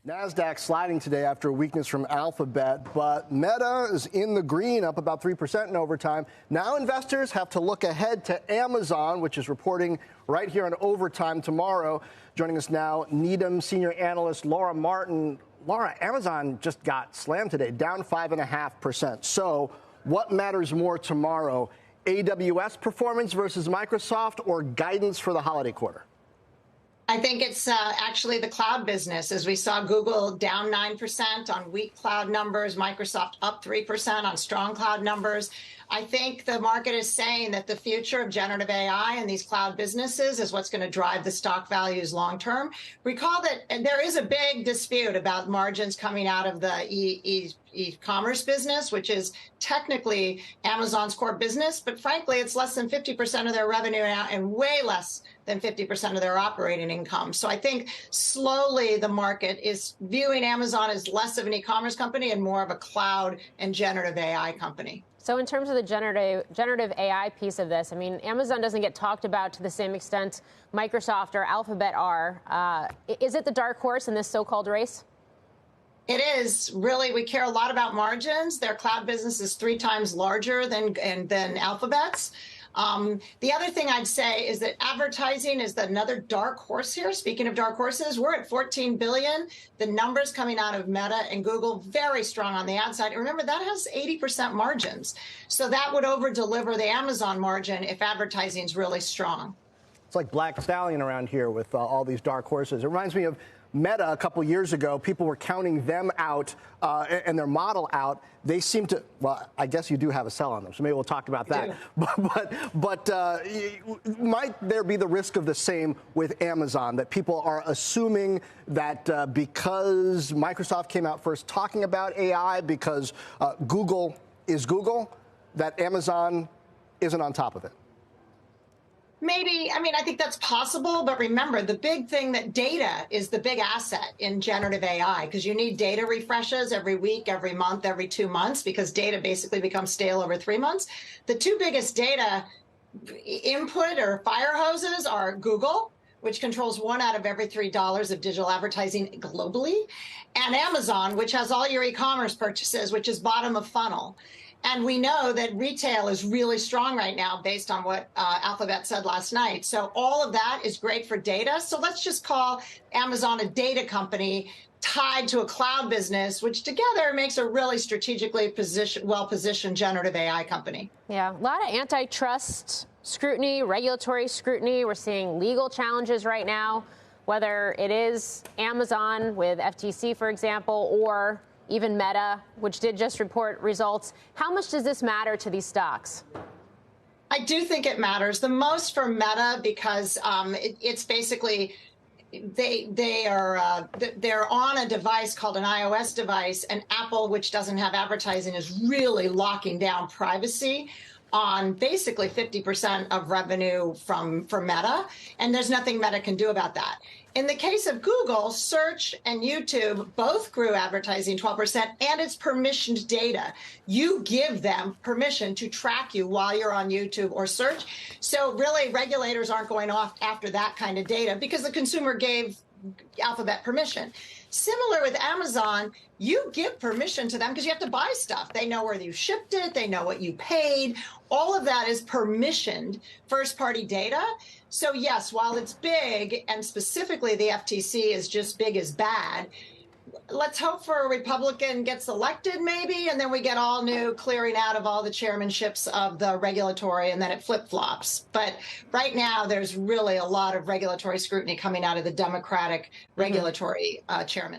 NASDAQ sliding today after a weakness from Alphabet, but Meta is in the green, up about 3% in overtime. Now investors have to look ahead to Amazon, which is reporting right here on Overtime tomorrow. Joining us now, Needham senior analyst Laura Martin. Laura, Amazon just got slammed today, down 5.5%. So what matters more tomorrow, AWS performance versus Microsoft or guidance for the holiday quarter? I think it's actually the cloud business. As we saw, Google down 9% on weak cloud numbers, Microsoft up 3% on strong cloud numbers. I think the market is saying that the future of generative AI and these cloud businesses is what's going to drive the stock values long term. Recall that there is a big dispute about margins coming out of the e-commerce business, which is technically Amazon's core business, but frankly, it's less than 50% of their revenue now and way less than 50% of their operating income. So I think slowly the market is viewing Amazon as less of an e-commerce company and more of a cloud and generative AI company. So in terms of the generative AI piece of this, I mean, Amazon doesn't get talked about to the same extent Microsoft or Alphabet are. Is it the dark horse in this so-called race? It is. Really, we care a lot about margins. Their cloud business is 3 times larger than Alphabet's. The other thing I'd say is that advertising is another dark horse here. Speaking of dark horses, we're at $14 billion. The numbers coming out of Meta and Google, very strong on the ad side. And remember, that has 80% margins. So that would over-deliver the Amazon margin if advertising is really strong. It's like Black Stallion around here with all these dark horses. It reminds me of Meta a couple years ago. People were counting them out and their model out. They seem to, well, I guess you do have a sell on them, so maybe we'll talk about that. But might there be the risk of the same with Amazon, that people are assuming that because Microsoft came out first talking about AI, because Google is Google, that Amazon isn't on top of it? Maybe. I mean, I think that's possible. But remember, the big thing that data is the big asset in generative AI, because you need data refreshes every week, every month, every 2 months, because data basically becomes stale over 3 months. The 2 biggest data input or fire hoses are Google, which controls 1 out of every $3 of digital advertising globally, and Amazon, which has all your e-commerce purchases, which is bottom of funnel. And we know that retail is really strong right now based on what Alphabet said last night. So all of that is great for data. So let's just call Amazon a data company tied to a cloud business, which together makes a really strategically well-positioned generative AI company. Yeah, a lot of antitrust scrutiny, regulatory scrutiny. We're seeing legal challenges right now, whether it is Amazon with FTC, for example, or even Meta, which did just report results. How much does this matter to these stocks? I do think it matters the most for Meta because it's basically they're on a device called an iOS device, and Apple, which doesn't have advertising, is really locking down privacy on basically 50% of revenue from Meta, and there's nothing Meta can do about that. In the case of Google, search and YouTube both grew advertising 12%, and it's permissioned data. You give them permission to track you while you're on YouTube or search. So really, regulators aren't going off after that kind of data because the consumer gave Alphabet permission. Similar with Amazon, you give permission to them because you have to buy stuff. They know where you shipped it. They know what you paid. All of that is permissioned first-party data. So yes, while it's big, and specifically the FTC is just big as bad, let's hope for a Republican gets elected maybe, and then we get all new clearing out of all the chairmanships of the regulatory, and then it flip-flops. But right now, there's really a lot of regulatory scrutiny coming out of the Democratic regulatory chairman.